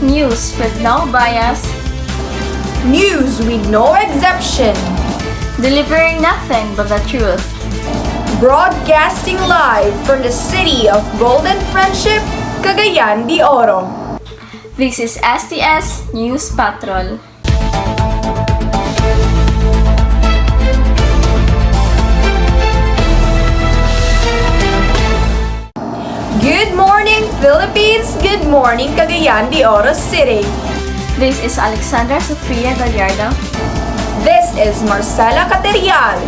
News with no bias, News with no exception. delivering nothing but the truth. Broadcasting live from the city of Golden Friendship, Cagayan de Oro. This is STS News Patrol. Good morning, Philippines! Good morning, Cagayan de Oro City! This is Alexandra Sofia Gallardo, This is Marcela Caterial.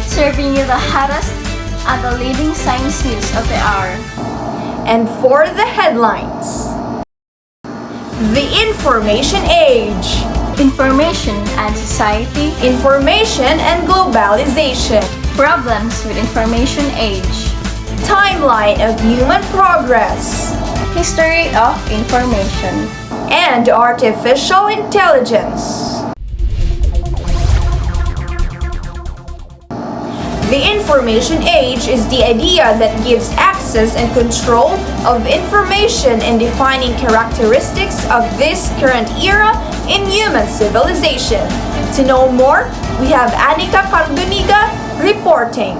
serving you the hottest and the leading science news of the hour. And for the headlines, the information age, Information and society, information and globalization, problems with information age, timeline of human progress, history of information. and artificial intelligence. The information age is the idea that gives access and control of information and defining characteristics of this current era in human civilization. To know more, we have Anika Cardoniga reporting.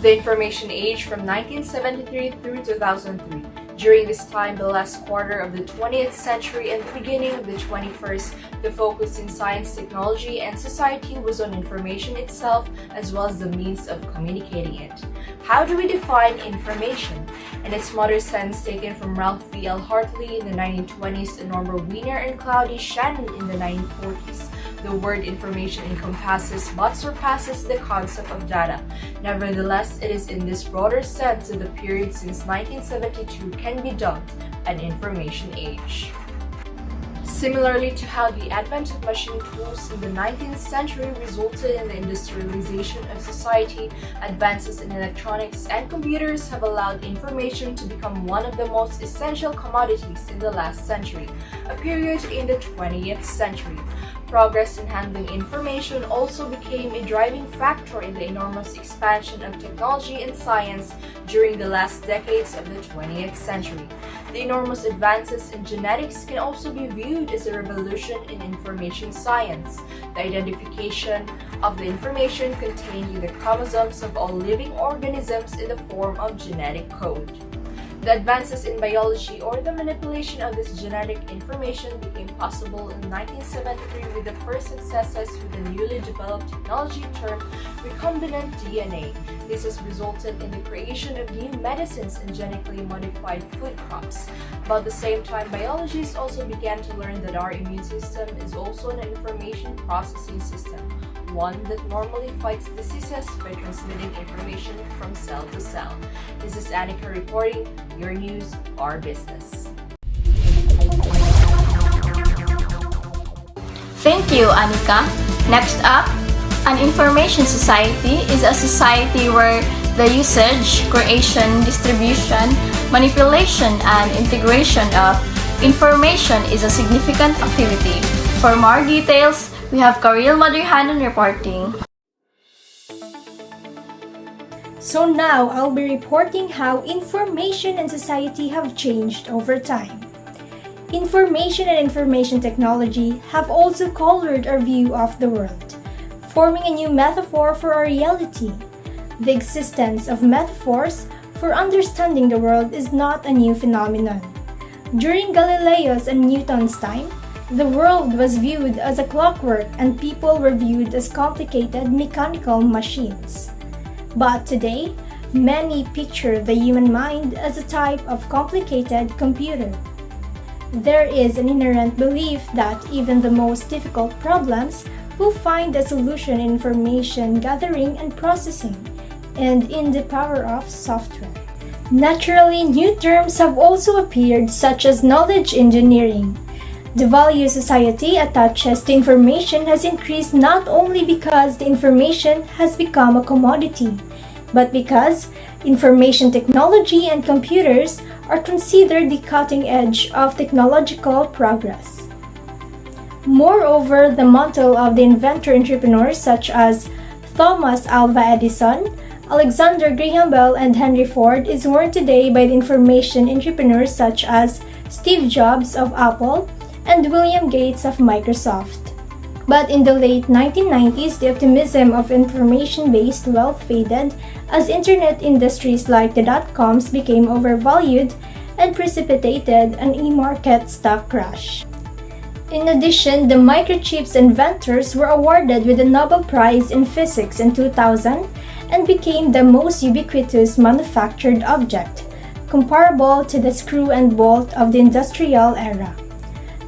The information age from 1973 through 2003. During this time, the last quarter of the 20th century and the beginning of the 21st, the focus in science, technology, and society was on information itself as well as the means of communicating it. How do we define information? In its modern sense, taken from Ralph V. L. Hartley in the 1920s and Norbert Wiener and Claudia Shannon in the 1940s. The word information encompasses but surpasses the concept of data. Nevertheless, it is in this broader sense that the period since 1972 can be dubbed an information age. Similarly to how the advent of machine tools in the 19th century resulted in the industrialization of society, advances in electronics and computers have allowed information to become one of the most essential commodities in the last century, a period in the 20th century. Progress in handling information also became a driving factor in the enormous expansion of technology and science during the last decades of the 20th century. The enormous advances in genetics can also be viewed as a revolution in information science, the identification of the information contained in the chromosomes of all living organisms in the form of genetic code. The advances in biology or the manipulation of this genetic information became possible in 1973 with the first successes with the newly developed technology termed recombinant DNA. This has resulted in the creation of new medicines and genetically modified food crops. About the same time, biologists also began to learn that our immune system is also an information processing system, one that normally fights diseases by transmitting information from cell to cell. This is Anika reporting, your news, our business. Thank you, Anika. Next up, an information society is a society where the usage, creation, distribution, manipulation, and integration of information is a significant activity. For more details, we have Karil Madrihanan reporting. So now I'll be reporting how information and society have changed over time. Information and information technology have also colored our view of the world, forming a new metaphor for our reality. The existence of metaphors for understanding the world is not a new phenomenon. During Galileo's and Newton's time, the world was viewed as a clockwork and people were viewed as complicated mechanical machines. But today, many picture the human mind as a type of complicated computer. There is an inherent belief that even the most difficult problems will find a solution in information gathering and processing, and in the power of software. Naturally, new terms have also appeared such as knowledge engineering. The value society attaches to information has increased not only because the information has become a commodity, but because information technology and computers are considered the cutting edge of technological progress. Moreover, the mantle of the inventor-entrepreneurs such as Thomas Alva Edison, Alexander Graham Bell and Henry Ford is worn today by the information entrepreneurs such as Steve Jobs of Apple and William Gates of Microsoft. But in the late 1990s, the optimism of information-based wealth faded as internet industries like the dot-coms became overvalued and precipitated an e-market stock crash. In addition, the microchips inventors were awarded with the Nobel Prize in Physics in 2000 and became the most ubiquitous manufactured object, comparable to the screw and bolt of the industrial era.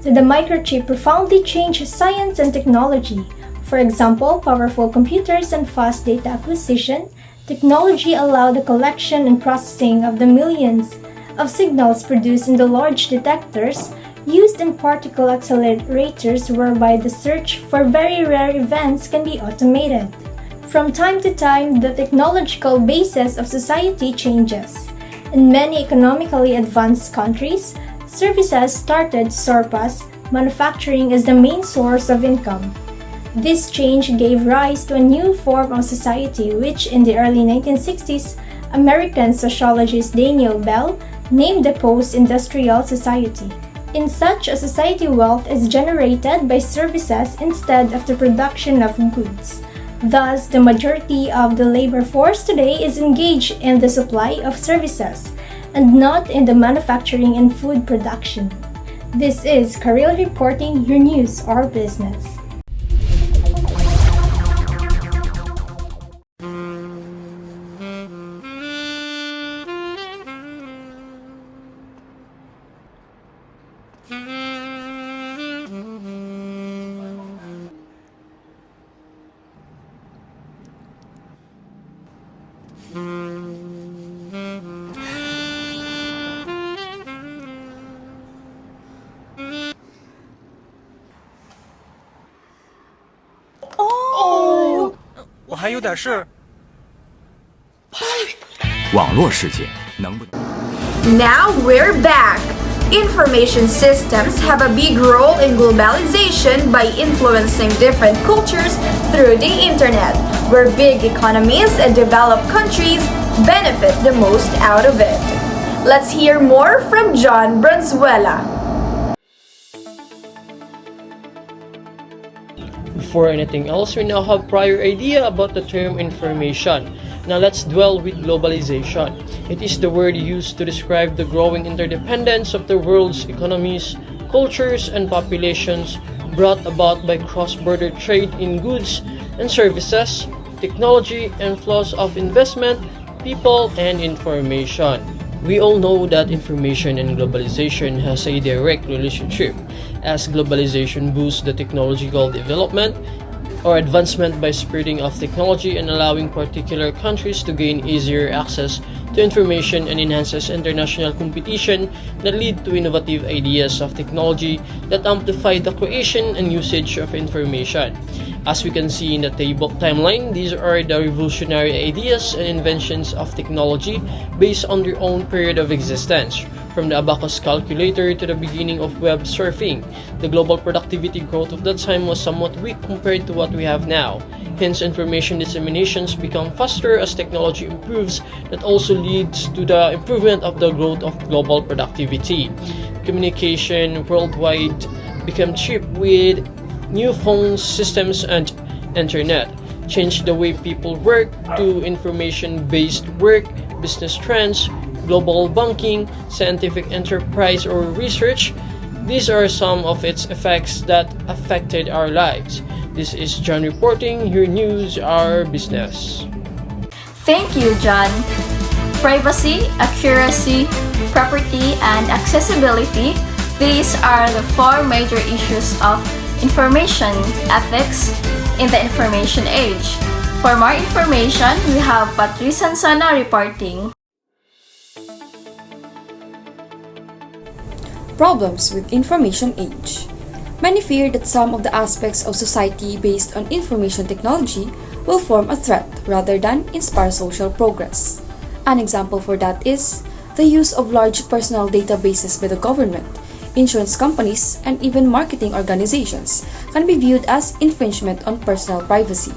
So the microchip profoundly changed science and technology. For example, powerful computers and fast data acquisition technology allowed the collection and processing of the millions of signals produced in the large detectors used in particle accelerators, whereby the search for very rare events can be automated. From time to time, the technological basis of society changes. In many economically advanced countries, services started to surpass manufacturing as the main source of income. This change gave rise to a new form of society which, in the early 1960s, American sociologist Daniel Bell named the post-industrial society. In such a society, wealth is generated by services instead of the production of goods. Thus, the majority of the labor force today is engaged in the supply of services and not in the manufacturing and food production. This is Karil reporting your news or business.哦，我还有点事。网络世界能不能？ Now we're back! Information systems have a big role in globalization by influencing different cultures through the internet, where big economies and developed countries benefit the most out of it. Let's hear more from John Branzuela. Before anything else, we now have prior idea about the term information. Now let's dwell with globalization. It is the word used to describe the growing interdependence of the world's economies, cultures, and populations brought about by cross-border trade in goods and services, technology, and flows of investment, people, and information. We all know that information and globalization has a direct relationship, as globalization boosts the technological development or advancement by spreading of technology and allowing particular countries to gain easier access to information and enhances international competition that lead to innovative ideas of technology that amplify the creation and usage of information. As we can see in the timeline, these are the revolutionary ideas and inventions of technology based on their own period of existence. From the abacus calculator to the beginning of web surfing, the global productivity growth of that time was somewhat weak compared to what we have now. Hence, information disseminations become faster as technology improves. That also leads to the improvement of the growth of global productivity. Communication worldwide became cheap with new phone systems and internet. Change the way people work to information-based work, business trends, global banking, scientific enterprise or research. These are some of its effects that affected our lives. This is John reporting your news, our business. Thank you, John. Privacy, accuracy, property, and accessibility. These are the four major issues of information ethics in the information age. For more information, we have Patrice Sansana reporting. Problems with information age. Many fear that some of the aspects of society based on information technology will form a threat rather than inspire social progress. An example for that is the use of large personal databases by the government, insurance companies, and even marketing organizations can be viewed as infringement on personal privacy.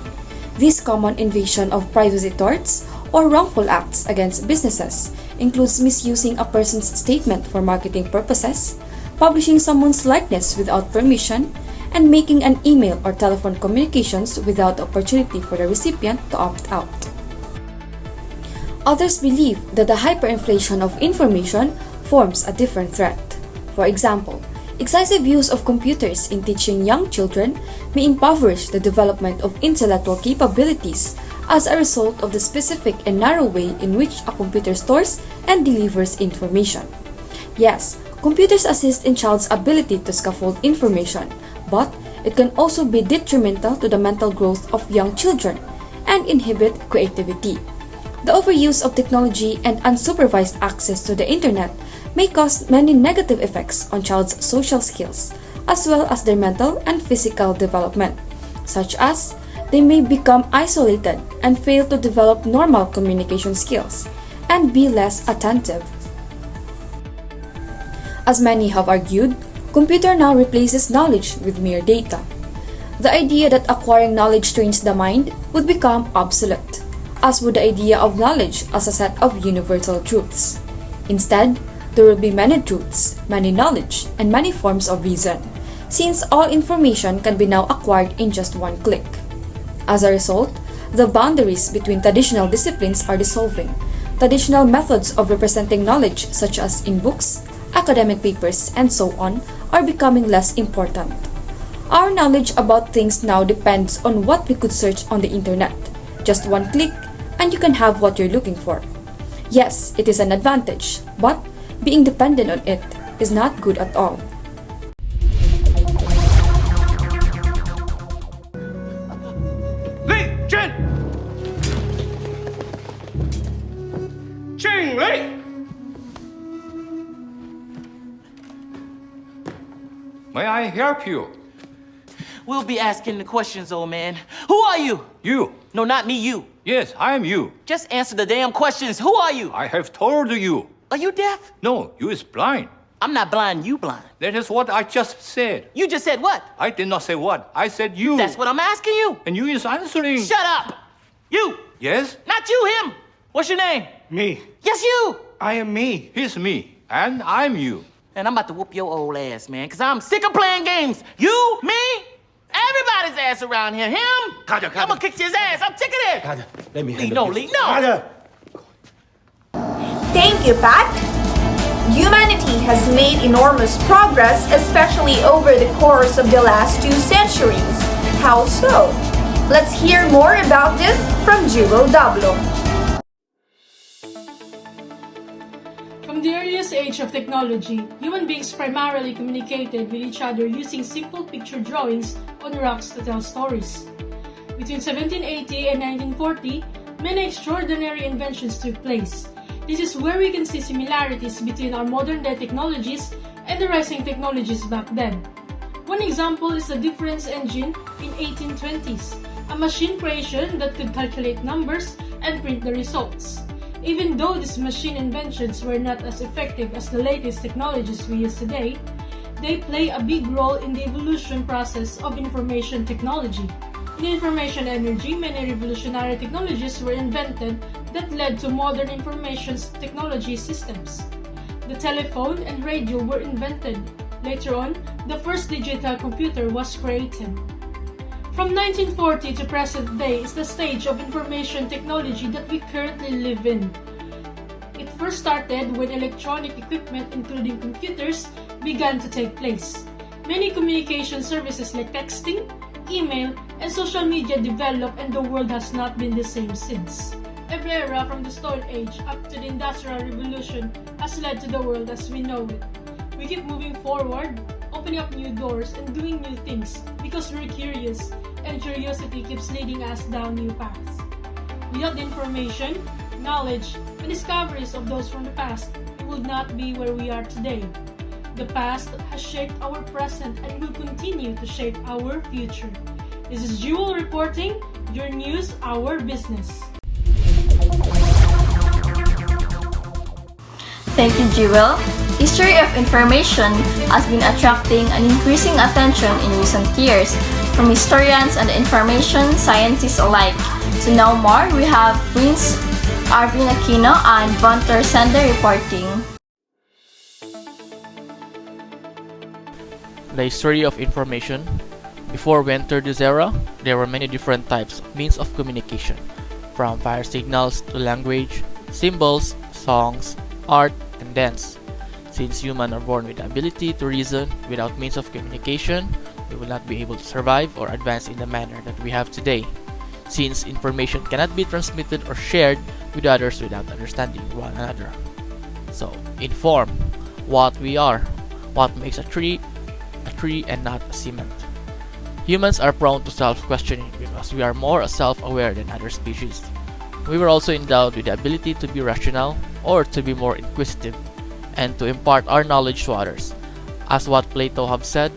This common invasion of privacy torts or wrongful acts against businesses includes misusing a person's statement for marketing purposes, publishing someone's likeness without permission, and making an email or telephone communications without opportunity for the recipient to opt out. Others believe that the hyperinflation of information forms a different threat. For example, excessive use of computers in teaching young children may impoverish the development of intellectual capabilities as a result of the specific and narrow way in which a computer stores and delivers information. Yes, computers assist in child's ability to scaffold information, but it can also be detrimental to the mental growth of young children and inhibit creativity. The overuse of technology and unsupervised access to the internet may cause many negative effects on child's social skills, as well as their mental and physical development, such as they may become isolated and fail to develop normal communication skills and be less attentive. As many have argued, computer now replaces knowledge with mere data. The idea that acquiring knowledge trains the mind would become obsolete, as would the idea of knowledge as a set of universal truths. Instead, there will be many truths, many knowledge, and many forms of reason, since all information can be now acquired in just one click. As a result, the boundaries between traditional disciplines are dissolving. Traditional methods of representing knowledge, such as in books, academic papers, and so on, are becoming less important. Our knowledge about things now depends on what we could search on the internet. Just one click, and you can have what you're looking for. Yes, it is an advantage, but being dependent on it is not good at all. Li Jun! Jing Li! May I help you? We'll be asking the questions, old man. Who are you? You. No, not me, you. Yes, I am you. Just answer the damn questions. Who are you? I have told you. Are you deaf? No, you is blind. I'm not blind, you blind. That is what I just said. You just said what? I did not say what. I said you. That's what I'm asking you. And you is answering. Shut up! You! Yes? Not you, him! What's your name? Me. Yes, you! I am me. He's me. And I'm you. And I'm about to whoop your old ass, man, because I'm sick of playing games. You, me, everybody's ass around here. Him? Kaja. I'm gonna kick his ass. I'm sick of this. Let me Lee, no, Lee, no! Thank you, Pat. Humanity has made enormous progress, especially over the course of the last 2 centuries. How so? Let's hear more about this from Jewel Dablo. From the earliest age of technology, human beings primarily communicated with each other using simple picture drawings on rocks to tell stories. Between 1780 and 1940, many extraordinary inventions took place. This is where we can see similarities between our modern-day technologies and the rising technologies back then. One example is the difference engine in 1820s, a machine creation that could calculate numbers and print the results. Even though these machine inventions were not as effective as the latest technologies we use today, they play a big role in the evolution process of information technology. In information energy, many revolutionary technologies were invented that led to modern information technology systems. The telephone and radio were invented. Later on, the first digital computer was created. From 1940 to present day is the stage of information technology that we currently live in. It first started when electronic equipment, including computers, began to take place. Many communication services like texting, email, and social media developed, and the world has not been the same since. Every era from the Stone Age up to the Industrial Revolution has led to the world as we know it. We keep moving forward, opening up new doors and doing new things because we're curious, and curiosity keeps leading us down new paths. Without the information, knowledge, and discoveries of those from the past, we would not be where we are today. The past has shaped our present and will continue to shape our future. This is Jewel reporting, your news, our business. Thank you, Jewel. History of information has been attracting an increasing attention in recent years from historians and information scientists alike. To know more, we have Prince Arvin Aquino and Vonter Sender reporting. The history of information. Before we entered this era, there were many different types of means of communication, from fire signals to language, symbols, songs, art, and dance. Since humans are born with the ability to reason, without means of communication, we will not be able to survive or advance in the manner that we have today. Since information cannot be transmitted or shared with others without understanding one another. So, inform what we are, what makes a tree and not a cement. Humans are prone to self-questioning because we are more self-aware than other species. We were also endowed with the ability to be rational or to be more inquisitive and to impart our knowledge to others. As what Plato have said,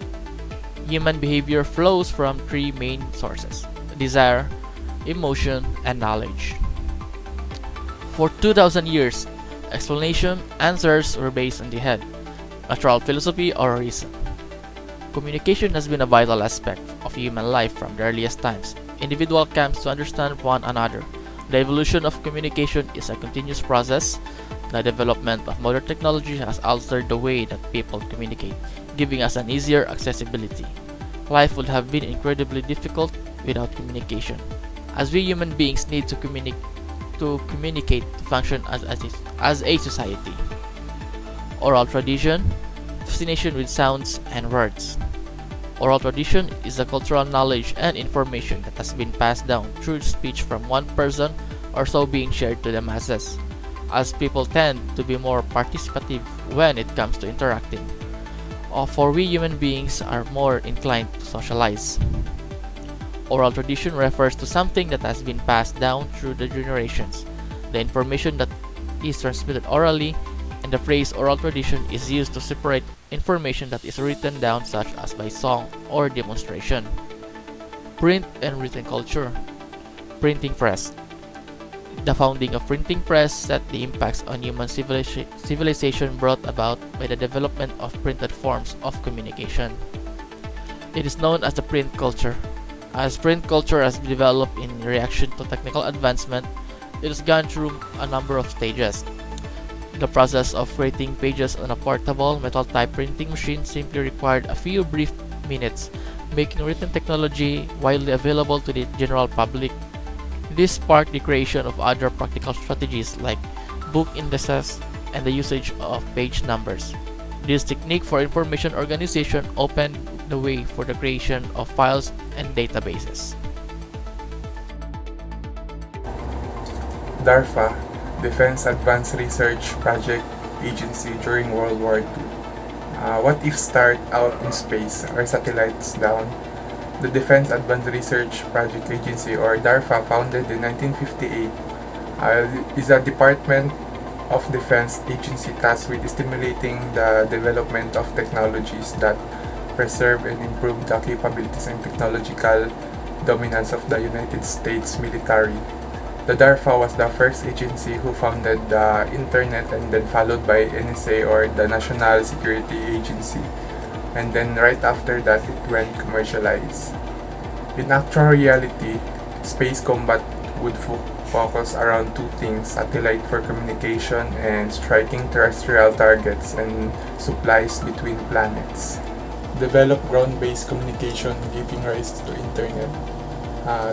human behavior flows from three main sources: desire, emotion, and knowledge. For 2,000 years, explanation answers were based on the head, natural philosophy or reason. Communication has been a vital aspect of human life from the earliest times. Individual comes to understand one another. The evolution of communication is a continuous process. The development of modern technology has altered the way that people communicate, giving us an easier accessibility. Life would have been incredibly difficult without communication, as we human beings need to communicate to function as a society. Oral tradition, fascination with sounds and words. Oral tradition is the cultural knowledge and information that has been passed down through speech from one person or so being shared to the masses, as people tend to be more participative when it comes to interacting, for we human beings are more inclined to socialize. Oral tradition refers to something that has been passed down through the generations. The information that is transmitted orally, and the phrase oral tradition is used to separate information that is written down, such as by song or demonstration. Print and written culture. Printing press. The founding of printing press set the impacts on human civilization brought about by the development of printed forms of communication. It is known as the print culture. As print culture has developed in reaction to technical advancement, it has gone through a number of stages. The process of creating pages on a portable metal type printing machine simply required a few brief minutes, making written technology widely available to the general public. This sparked the creation of other practical strategies like book indices and the usage of page numbers. This technique for information organization opened the way for the creation of files and databases. DARPA, Defense Advanced Research Project Agency during World War II. What if start out in space or satellites down? The Defense Advanced Research Project Agency, or DARPA, founded in 1958, is a Department of Defense agency tasked with stimulating the development of technologies that preserve and improve the capabilities and technological dominance of the United States military. The DARPA was the first agency who founded the Internet, and then followed by NSA, or the National Security Agency, and then right after that it went commercialized. In actual reality, space combat would focus around two things: satellite for communication and striking terrestrial targets and supplies between planets. Develop ground-based communication, giving rise to Internet.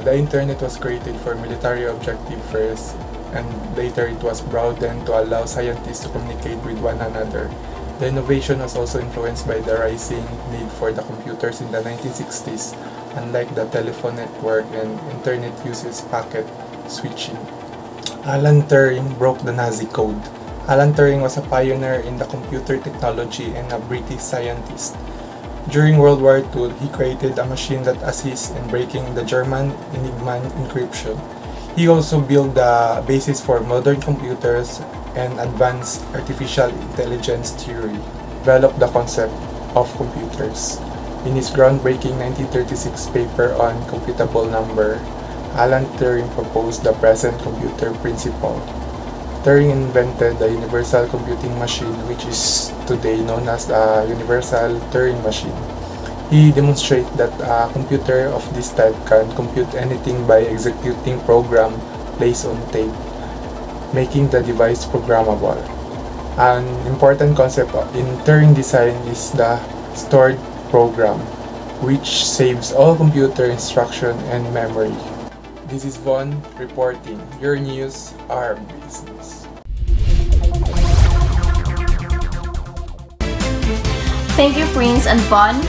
The Internet was created for military objective first, and later it was broadened to allow scientists to communicate with one another. The innovation was also influenced by the rising need for the computers in the 1960s. Unlike the telephone network, and Internet uses packet switching. Alan Turing broke the Nazi code. Alan Turing was a pioneer in the computer technology and a British scientist. During World War II, he created a machine that assists in breaking the German Enigma encryption. He also built the basis for modern computers and advanced artificial intelligence theory, developed the concept of computers. In his groundbreaking 1936 paper on computable number, Alan Turing proposed the present computer principle. Turing invented the Universal Computing Machine, which is today known as the Universal Turing Machine. He demonstrated that a computer of this type can compute anything by executing program placed on tape. making the device programmable. An important concept in Turing design is the stored program, which saves all computer instruction and memory. This is Von reporting. Your news, our business. Thank you, Prince and Von.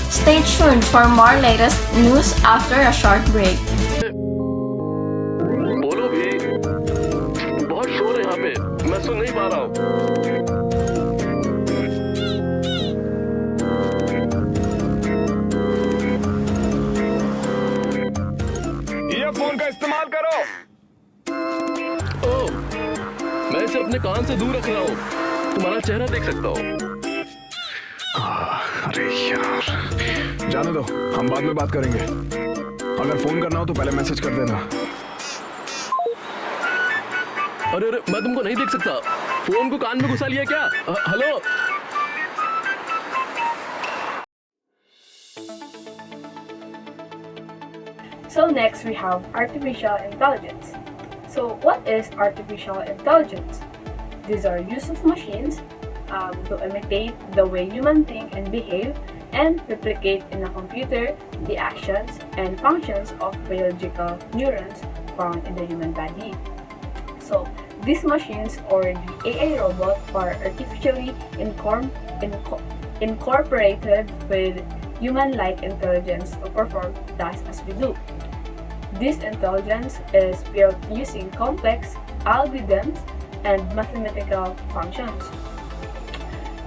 Stay tuned for more latest news after a short break. बोलो भी बहुत शोर है यहाँ पे मैं सुन नहीं पा रहा हूँ ईयरफोन का इस्तेमाल करो ओह मैं इसे अपने कान से दूर रख रहा हूँ तुम्हारा चेहरा देख सकता हूँ अरे यार जाने दो हम बाद में बात करेंगे अगर फोन करना हो तो पहले मैसेज कर देना अरे अरे मैं तुमको नहीं देख सकता फोन को कान में घुसा लिया क्या hello So next we have artificial intelligence. So what is artificial intelligence? These are use of machines to imitate the way humans think and behave and replicate in a computer the actions and functions of biological neurons found in the human body. So these machines or the AI robot are artificially incorporated with human-like intelligence to perform tasks as we do. This intelligence is built using complex algorithms and mathematical functions.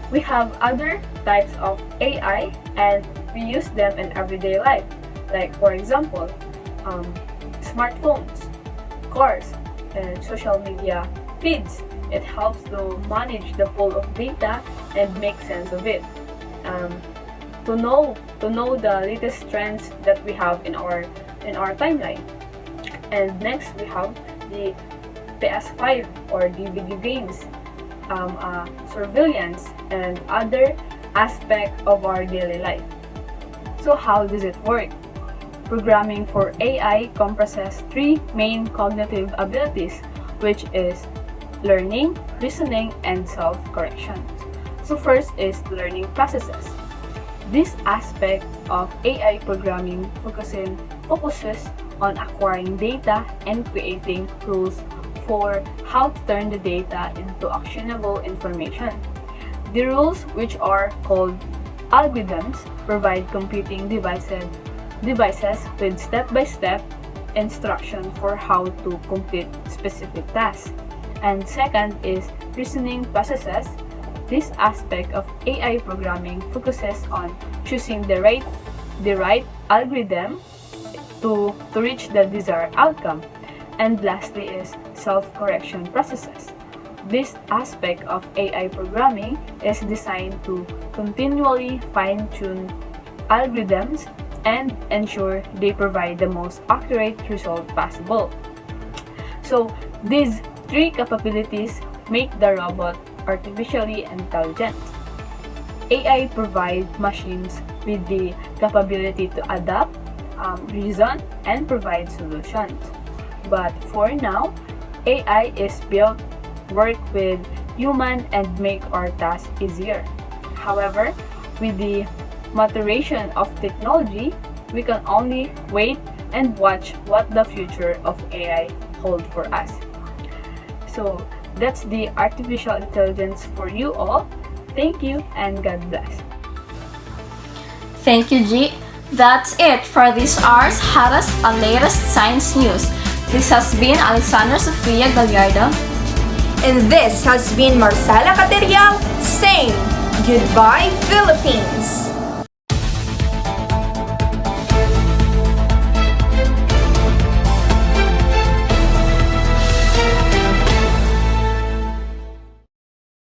We have other types of AI and we use them in everyday life, like for example, smartphones, cars, and social media feeds. It helps to manage the flow of data and make sense of it. To know the latest trends that we have in our timeline. And next we have the PS5 or the video games, surveillance, and other aspects of our daily life. So how does it work? Programming for AI comprises three main cognitive abilities, which is learning, reasoning, and self-correction. So first is learning processes. This aspect of AI programming focuses on acquiring data and creating rules for how to turn the data into actionable information. The rules, which are called algorithms, provide computing devices with step-by-step instruction for how to complete specific tasks. And second is reasoning processes. This aspect of AI programming focuses on choosing the right algorithm to reach the desired outcome. And lastly is self-correction processes. This aspect of AI programming is designed to continually fine-tune algorithms and ensure they provide the most accurate result possible. So these three capabilities make the robot artificially intelligent. AI provides machines with the capability to adapt, reason, and provide solutions. But for now, AI is built to work with human and make our tasks easier. However, with the maturation of technology, we can only wait and watch what the future of AI holds for us. So that's the artificial intelligence for you all. Thank you and God bless. Thank you, G. That's it for this hour's hottest and latest science news. This has been Alexandra Sofia Gallardo. And this has been Marcela Caterial saying, Goodbye, Philippines!